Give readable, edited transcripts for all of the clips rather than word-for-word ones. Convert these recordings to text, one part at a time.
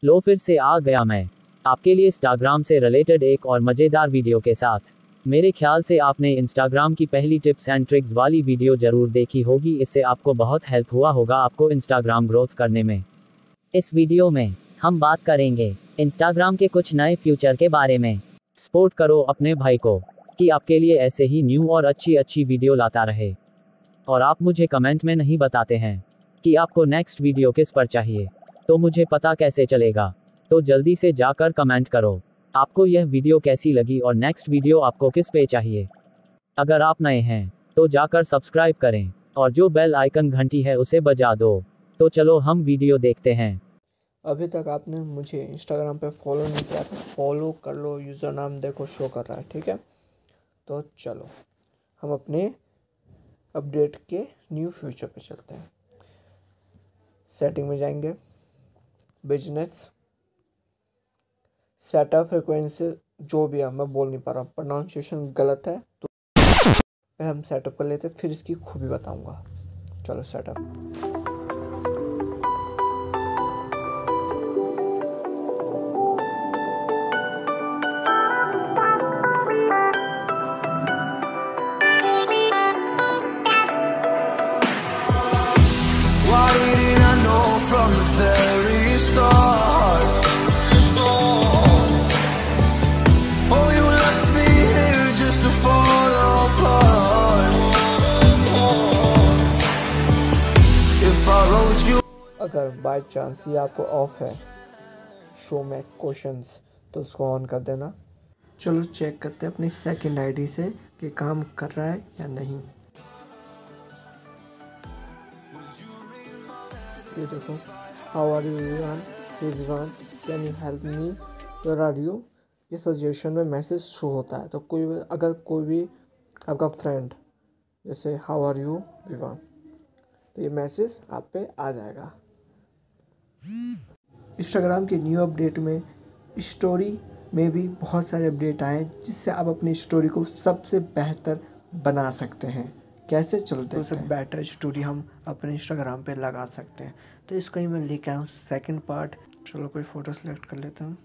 लो फिर से आ गया मैं आपके लिए इंस्टाग्राम से रिलेटेड एक और मज़ेदार वीडियो के साथ। मेरे ख्याल से आपने इंस्टाग्राम की पहली टिप्स एंड ट्रिक्स वाली वीडियो ज़रूर देखी होगी, इससे आपको बहुत हेल्प हुआ होगा आपको इंस्टाग्राम ग्रोथ करने में। इस वीडियो में हम बात करेंगे इंस्टाग्राम के कुछ नए फ्यूचर के बारे में। सपोर्ट करो अपने भाई को कि आपके लिए ऐसे ही न्यू और अच्छी वीडियो लाता रहे। और आप मुझे कमेंट में नहीं बताते हैं कि आपको नेक्स्ट वीडियो किस पर चाहिए, तो मुझे पता कैसे चलेगा? तो जल्दी से जाकर कमेंट करो आपको यह वीडियो कैसी लगी और नेक्स्ट वीडियो आपको किस पे चाहिए। अगर आप नए हैं तो जाकर सब्सक्राइब करें और जो बेल आइकन घंटी है उसे बजा दो। तो चलो हम वीडियो देखते हैं। अभी तक आपने मुझे इंस्टाग्राम पे फॉलो नहीं किया तो फॉलो कर लो, यूज़र नाम देखो शो कर रहा है, ठीक है। तो चलो हम अपने अपडेट के न्यू फ्यूचर पे चलते हैं। सेटिंग में जाएंगे, बिजनेस, सेटअप फ्रिक्वेंसी, जो भी है मैं बोल नहीं पा रहा, प्रोनाउंसिएशन गलत है तो पहले हम सेटअप कर लेते हैं, फिर इसकी खूबी बताऊंगा। चलो setup. Why didn't I know from the very start? Oh, you left me here just to fall apart. If I wrote you, अगर बाय चांस ये आपको ऑफ है शो में क्वेश्चंस तो उसको ऑन कर देना। चलो चेक करते हैं अपनी सेकंड आईडी से कि काम कर रहा है या नहीं। ये देखो, how are you Vivaan, hey Vivaan can you help me, where are you, ये सजेशन में मैसेज शो होता है। तो अगर कोई भी आपका फ्रेंड जैसे हाउ आर यू विवान, तो ये मैसेज आप पे आ जाएगा। इंस्टाग्राम के न्यू अपडेट में स्टोरी में भी बहुत सारे अपडेट आए जिससे आप अपनी स्टोरी को सबसे बेहतर बना सकते हैं। कैसे, चलो देखते हैं। सबसे बेटर स्टोरी हम अपने इंस्टाग्राम पे लगा सकते हैं, तो इसको ही मैं लेके आया हूँ सेकंड पार्ट। चलो कोई फ़ोटो सेलेक्ट कर लेता हूँ।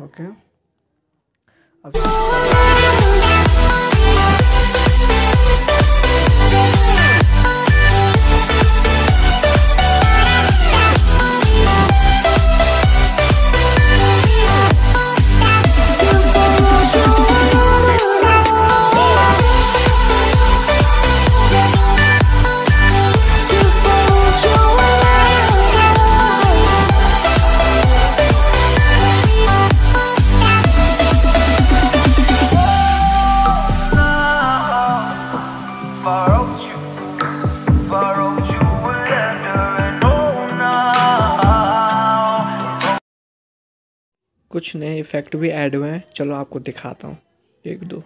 ओके, कुछ नए इफेक्ट भी ऐड हुए हैं, चलो आपको दिखाता हूँ एक दो।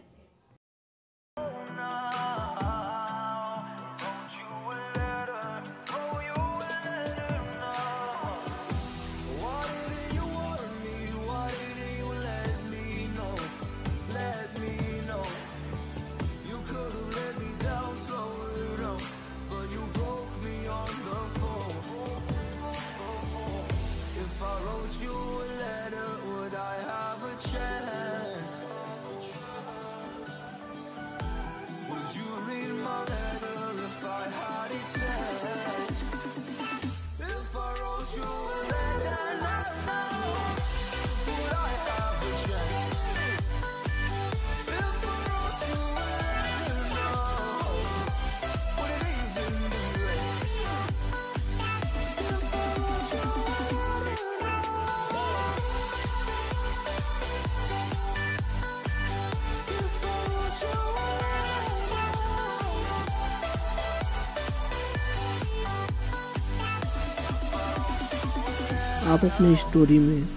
आप अपनी स्टोरी में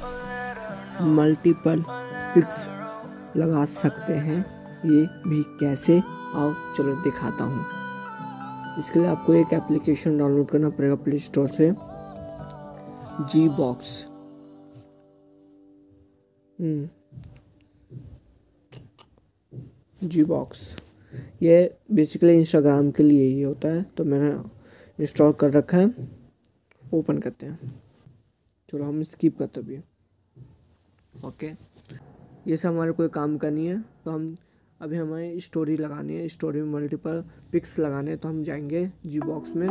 मल्टीपल पिक्स लगा सकते हैं, ये भी कैसे आओ चलो दिखाता हूँ। इसके लिए आपको एक एप्लीकेशन डाउनलोड करना पड़ेगा प्ले स्टोर से, जी बॉक्स। जी बॉक्स ये बेसिकली इंस्टाग्राम के लिए ही होता है, तो मैंने इंस्टॉल कर रखा है। ओपन करते हैं। चलो हम स्किप करते भी। ओके, ये सब हमारे कोई काम का नहीं है। तो हम अभी हमें स्टोरी लगानी है, स्टोरी में मल्टीपल पिक्स लगाने हैं। तो हम जाएंगे जी बॉक्स में,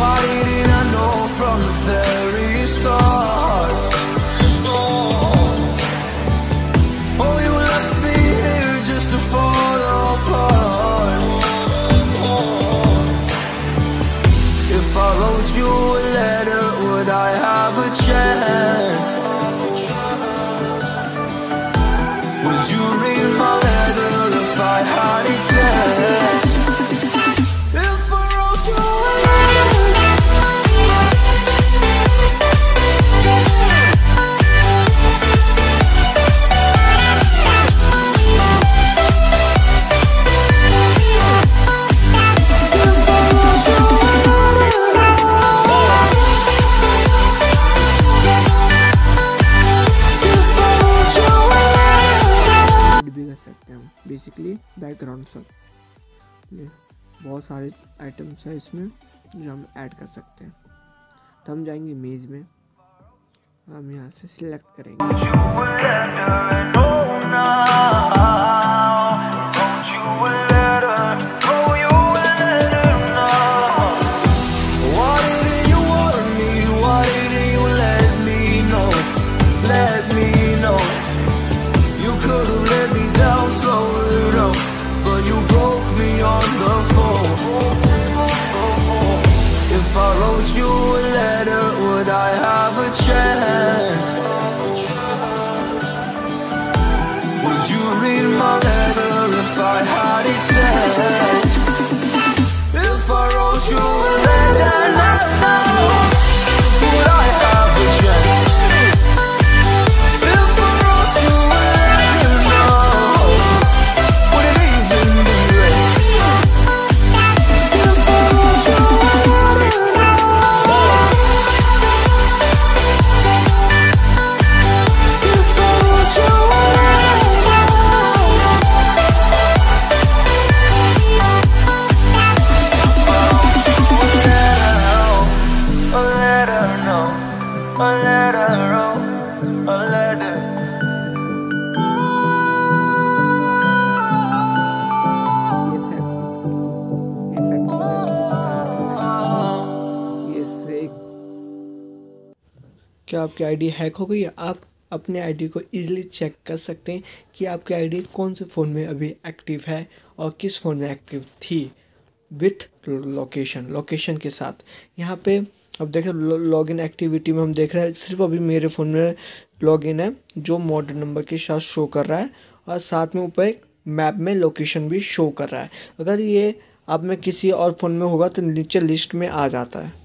Why didn't I know from the very start? Oh, you left me here just to fall apart. If I wrote you a letter, would I have a chance? Would you read my letter if I had it sent? If I wrote you a letter, भी कर सकते हैं हम basically background सब। बहुत सारे items हैं इसमें जो हम ऐड कर सकते हैं। तो हम जाएंगे इमेज में, हम यहाँ से सिलेक्ट करेंगे। why didn't you warn me? Why didn't you let me know? Let me know. You could have let me down, slow it up, but you broke me on the phone. If I wrote you a letter, would I have a chance? Would you read my letter if I had it sent? If I wrote you a letter now, would I have a chance? If I wrote you a letter now, would it even be read? If I wrote you a letter now, if I wrote you a क्या आपकी ID hack हो गई है? आप अपने ID को easily check कर सकते हैं कि आपकी आईडी कौन से फ़ोन में अभी एक्टिव है और किस फ़ोन में एक्टिव थी, विथ लोकेशन के साथ। यहाँ पे अब देखें लॉगिन एक्टिविटी में हम देख रहे हैं सिर्फ अभी मेरे फ़ोन में लॉगिन है जो मॉडल नंबर के साथ शो कर रहा है, और साथ में ऊपर एक मैप में लोकेशन भी शो कर रहा है। अगर ये आप में किसी और फ़ोन में होगा तो नीचे लिस्ट में आ जाता है।